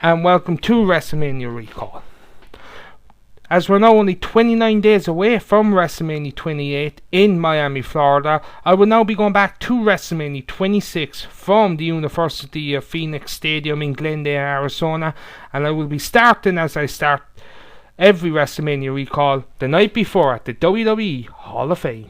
and welcome to Wrestlemania Recall. As we're now only 29 days away from Wrestlemania 28 in Miami, Florida, I will now be going back to Wrestlemania 26 from the University of Phoenix Stadium in Glendale, Arizona, and I will be starting as I start every Wrestlemania Recall the night before at the WWE Hall of Fame.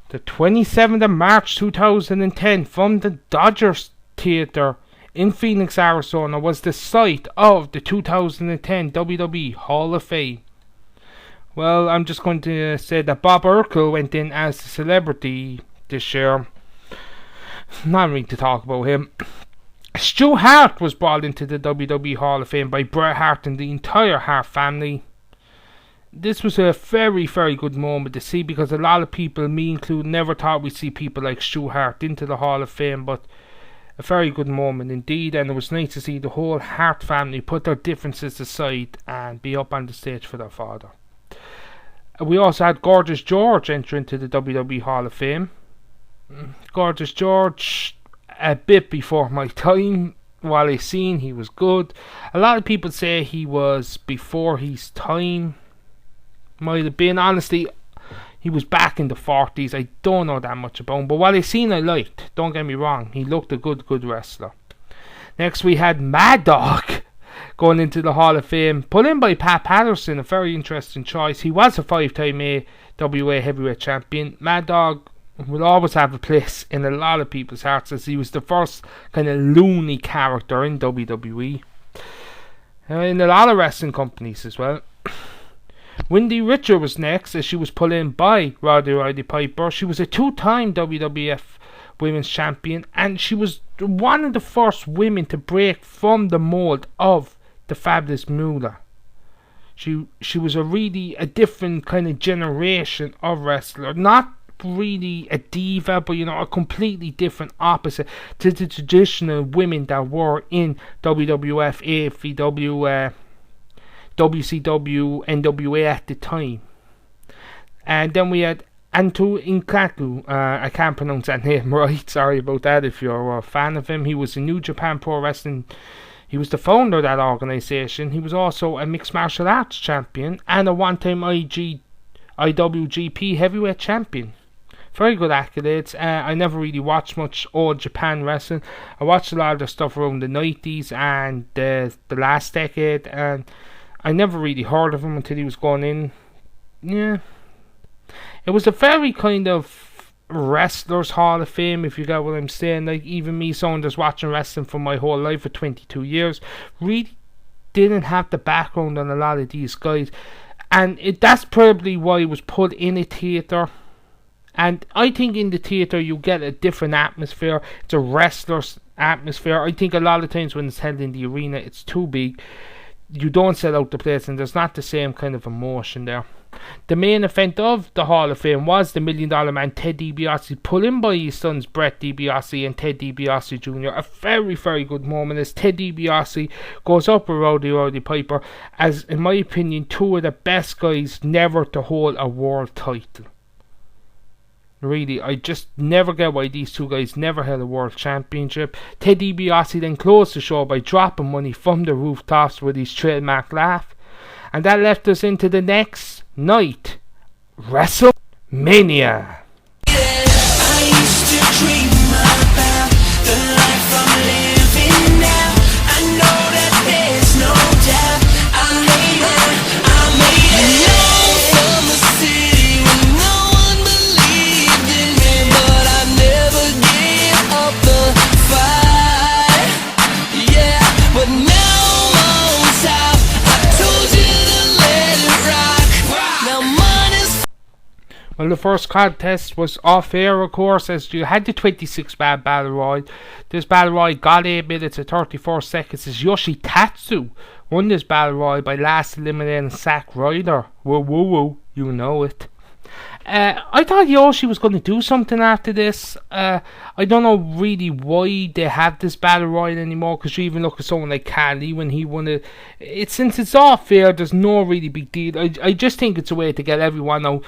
The 27th of March 2010 from the Dodgers Theater in Phoenix, Arizona was the site of the 2010 WWE Hall of Fame. Well, I'm just going to say that Bob Urkel went in as the celebrity this year. Not really to talk about him. Stu Hart was brought into the WWE Hall of Fame by Bret Hart and the entire Hart family. This was a very, very good moment to see because a lot of people, me included, never thought we'd see people like Stu Hart into the Hall of Fame, but a very good moment indeed, and it was nice to see the whole Hart family put their differences aside and be up on the stage for their father. We also had Gorgeous George enter into the WWE Hall of Fame. Gorgeous George, a bit before my time. While I seen he was good, a lot of people say he was before his time. Might have been. Honestly, he was back in the 40s. I don't know that much about him, but what I seen I liked. Don't get me wrong, he looked a good wrestler. Next we had Mad Dog going into the Hall of Fame, put in by Pat Patterson, a very interesting choice. He was a 5-time AWA heavyweight champion. Mad Dog will always have a place in a lot of people's hearts as he was the first kind of loony character in WWE. In a lot of wrestling companies as well. Wendy Richter was next as she was put in by Roddy Piper. She was a 2-time WWF Women's Champion and she was one of the first women to break from the mold of the Fabulous Moolah. She was a different kind of generation of wrestler. Not really a diva, but a completely different opposite to the traditional women that were in WWF, AFW, WCW, NWA at the time. And then we had Antu Inkaku. I can't pronounce that name right, sorry about that if you're a fan of him. He was in New Japan Pro Wrestling. He was the founder of that organisation. He was also a mixed martial arts champion and a one-time IWGP heavyweight champion. Very good accolades. I never really watched much old Japan wrestling. I watched a lot of the stuff around the 90s and the last decade, and I never really heard of him until he was going in. Yeah. It was a very kind of wrestlers Hall of Fame, if you get what I'm saying. Like, even me, someone that's watching wrestling for my whole life for 22 years, really didn't have the background on a lot of these guys. And that's probably why it was put in a theatre. And I think in the theatre you get a different atmosphere. It's a wrestler's atmosphere. I think a lot of times when it's held in the arena, it's too big. You don't sell out the place and there's not the same kind of emotion there. The main event of the Hall of Fame was the $1 Million Man Ted DiBiase, put in by his sons Brett DiBiase and Ted DiBiase Jr. A very, very good moment as Ted DiBiase goes up with Roddy Piper as, in my opinion, two of the best guys never to hold a world title. Really, I just never get why these two guys never held a world championship. Ted DiBiase then closed the show by dropping money from the rooftops with his trademark laugh. And that left us into the next night, Wrestlemania. I used to dream about the life I'm living now. I know that there's no doubt I made it known from the city when no one believed in me, but I never gave up the fight. Yeah, but now I'm on top. I told you to let it rock. Now money's. Well, the first contest was off air, of course, as you had the 26-man Battle Royal. This Battle Royal got 8 minutes and 34 seconds as Yoshi Tatsu won this Battle Royal by last eliminating Zack Ryder. Woo woo woo, you know it. I thought Yoshi was going to do something after this. I don't know really why they have this battle royal anymore, because you even look at someone like Kali when he won it. Since it's all fair, there's no really big deal. I just think it's a way to get everyone out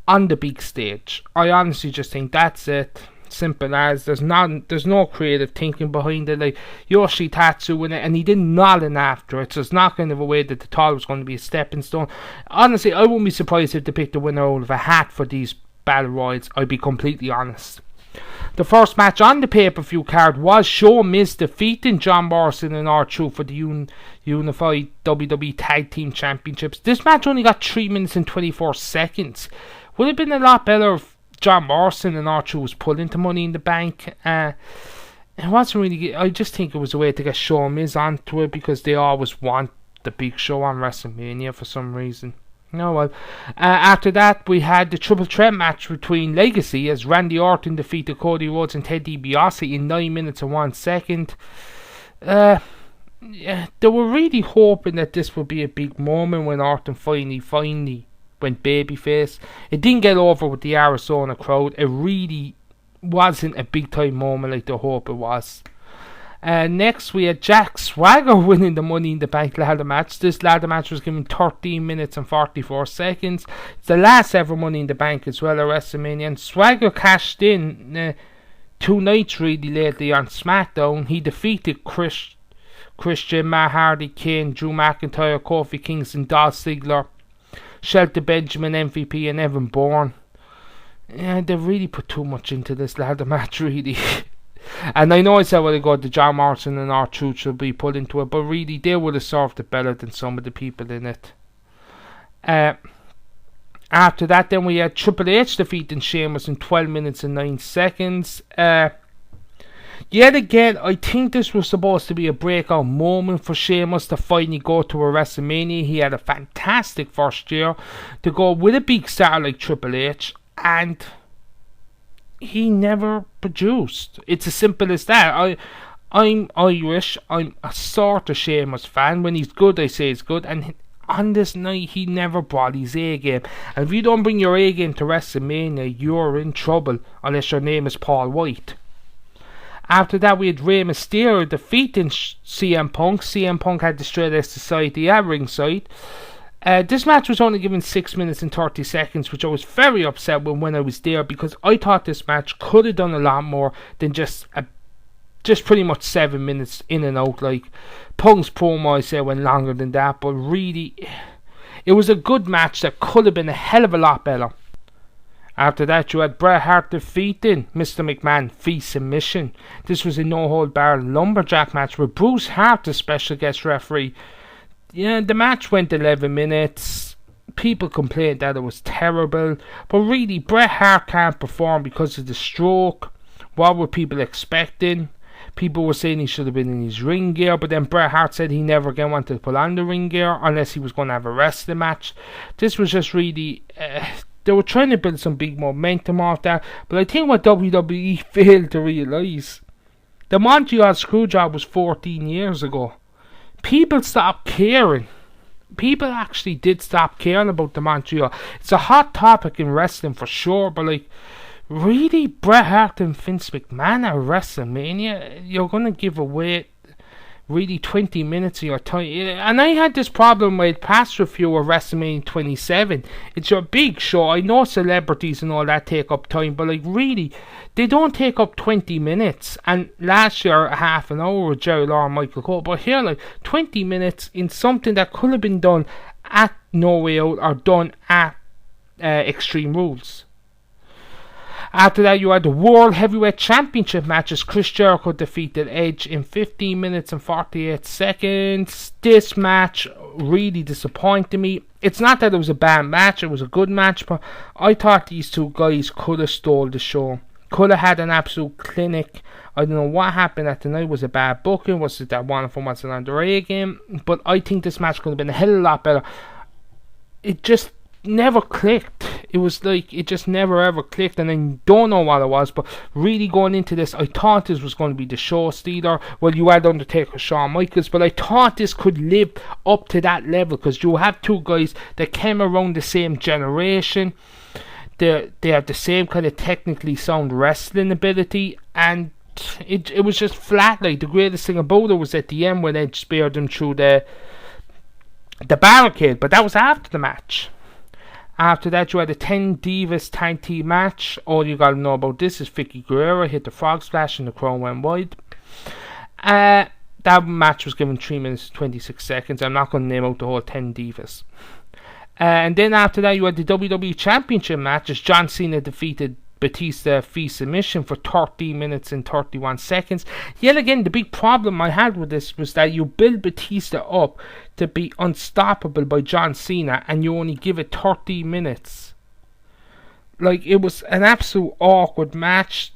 on the big stage. I honestly just think that's it. Simple as. There's no creative thinking behind it. Like Yoshi Tatsu in it, and he did nothing after it, so it's not kind of a way that the thought was going to be a stepping stone. Honestly, I wouldn't be surprised if they picked the winner out of a hat for these battle royals. I'd be completely honest. The first match on the pay-per-view card was Show Miz defeating John Morrison and R-Truth for the Unified WWE Tag Team Championships. This match only got 3 minutes and 24 seconds. Would have been a lot better if John Morrison and R-Truth was put into Money in the Bank. It wasn't really good. I just think it was a way to get Show Miz onto it, because they always want the big show on WrestleMania for some reason. No, well, after that we had the triple threat match between Legacy as Randy Orton defeated Cody Rhodes and Ted DiBiase in 9 minutes and 1 second. Yeah, they were really hoping that this would be a big moment when Orton finally went babyface. It didn't get over with the Arizona crowd. It really wasn't a big time moment like they hope it was. Next we had Jack Swagger winning the Money in the Bank ladder match. This ladder match was given 13 minutes and 44 seconds. It's the last ever Money in the Bank as well at WrestleMania, and Swagger cashed in 2 nights really lately on SmackDown. He defeated Christian, Matt Hardy, Kane, Drew McIntyre, Kofi Kingston, Dolph Ziggler, Shelton Benjamin, MVP, and Evan Bourne. Yeah, they really put too much into this ladder match, really. And I know I said a while ago that John Morrison and R-Truth should be put into it, but really they would have served it better than some of the people in it. After that, then we had Triple H defeating Sheamus in 12 minutes and 9 seconds. Yet again, I think this was supposed to be a breakout moment for Sheamus to finally go to a WrestleMania. He had a fantastic first year to go with a big star like Triple H, and he never produced. It's as simple as that. I'm Irish. I'm a sort of Sheamus fan. When he's good, I say he's good, and on this night, he never brought his A game. And if you don't bring your A game to WrestleMania, you're in trouble, unless your name is Paul White. After that, we had Rey Mysterio defeating CM Punk. CM Punk had the Straight Edge Society at ringside. This match was only given 6 minutes and 30 seconds, which I was very upset with when I was there, because I thought this match could have done a lot more than just pretty much 7 minutes in and out. Like Punk's promo, I say, went longer than that, but really, it was a good match that could have been a hell of a lot better. After that, you had Bret Hart defeating Mr. McMahon via submission. This was a no-hold-barred lumberjack match with Bruce Hart as special guest referee. Yeah, the match went 11 minutes. People complained that it was terrible, but really, Bret Hart can't perform because of the stroke. What were people expecting? People were saying he should have been in his ring gear, but then Bret Hart said he never again wanted to put on the ring gear unless he was going to have a wrestling match. This was just really... they were trying to build some big momentum off that, but I think what WWE failed to realise, the Montreal Screwjob was 14 years ago. People stopped caring. People actually did stop caring about the Montreal. It's a hot topic in wrestling for sure, but like, really, Bret Hart and Vince McMahon at WrestleMania? You're going to give away really 20 minutes of your time? And I had this problem with past review of WrestleMania 27. It's your big show. I know celebrities and all that take up time, but like, really, they don't take up 20 minutes. And last year, half an hour with Jerry Lawler and Michael Cole, but here, like, 20 minutes in something that could have been done at No Way Out or done at Extreme Rules. After that, you had the World Heavyweight Championship matches. Chris Jericho defeated Edge in 15 minutes and 48 seconds. This match really disappointed me. It's not that it was a bad match, it was a good match, but I thought these two guys could have stole the show. Could have had an absolute clinic. I don't know what happened at the night. Was it bad booking? Was it that one of them wasn't on the A game? But I think this match could have been a hell of a lot better. It just never clicked. It was like it just never ever clicked, and I don't know what it was, but really going into this, I thought this was going to be the show stealer. Well, you had Undertaker, Shawn Michaels, but I thought this could live up to that level, because you have two guys that came around the same generation. they have the same kind of technically sound wrestling ability, and it was just flat. Like, the greatest thing about it was at the end when Edge speared them through the barricade, but that was after the match. After that, you had a 10 Divas Tag Team match. All you gotta know about this is Vicky Guerrero hit the frog splash and the crown went wide. That match was given 3 minutes and 26 seconds. I'm not going to name out the whole 10 Divas. And then after that, you had the WWE Championship match as John Cena defeated Batista via submission for 30 minutes and 31 seconds. Yet again, the big problem I had with this was that you build Batista up to be unstoppable by John Cena, and you only give it 30 minutes. Like, it was an absolute awkward match.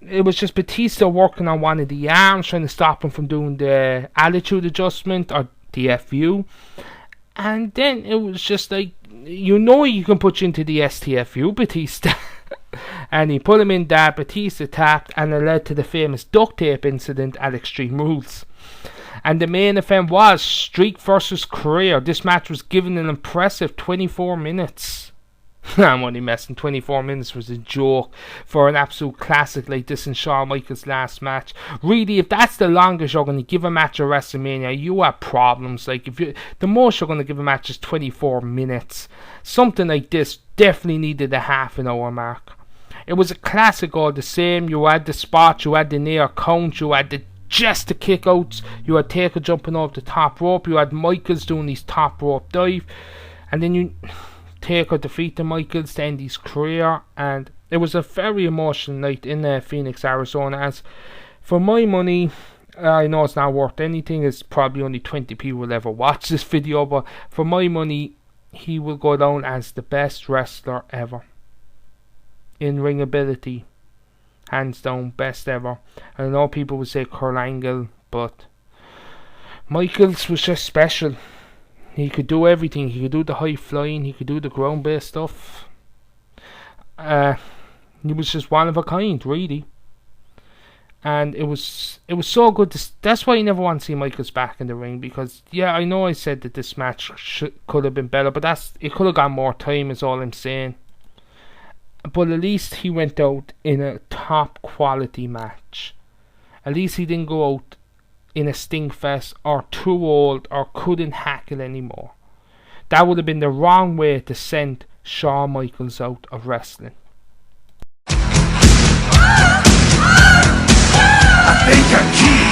It was just Batista working on one of the arms, trying to stop him from doing the attitude adjustment, or the FU. And then it was just like, you can put you into the STFU, Batista. And he put him in that, Batista tapped, and it led to the famous duct tape incident at Extreme Rules. And the main event was Streak versus Career. This match was given an impressive 24 minutes. I'm only messing. 24 minutes was a joke for an absolute classic like this in Shawn Michaels' last match. Really, if that's the longest you're going to give a match at WrestleMania, you have problems. Like, the most you're going to give a match is 24 minutes. Something like this definitely needed a half an hour mark. It was a classic all the same. You had the spots, you had the near count, you had the kickouts, you had Taker jumping off the top rope, you had Michaels doing his top rope dive, and then Taker defeated Michaels to end his career. And it was a very emotional night in Phoenix, Arizona. As for my money, I know it's not worth anything, it's probably only 20 people will ever watch this video, but for my money, he will go down as the best wrestler ever. In ring ability, hands down, best ever. I know people would say Kurt Angle, but Michaels was just special. He could do everything. He could do the high flying, he could do the ground based stuff. He was just one of a kind, really. And it was so good. That's why you never want to see Michaels back in the ring, because yeah, I know I said that this match could have been better, but it could have got more time, is all I'm saying. But at least he went out in a top quality match. At least he didn't go out in a stinkfest or too old or couldn't hack it anymore. That would have been the wrong way to send Shawn Michaels out of wrestling. I think I'm cute.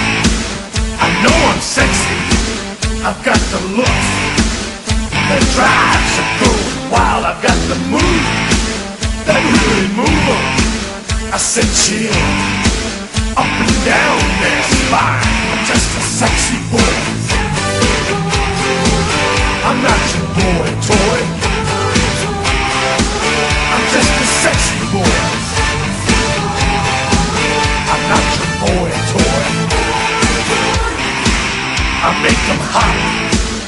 I know I'm sexy. I've got the look that drives a girl wild. I've got the move that really move 'em. I said chill.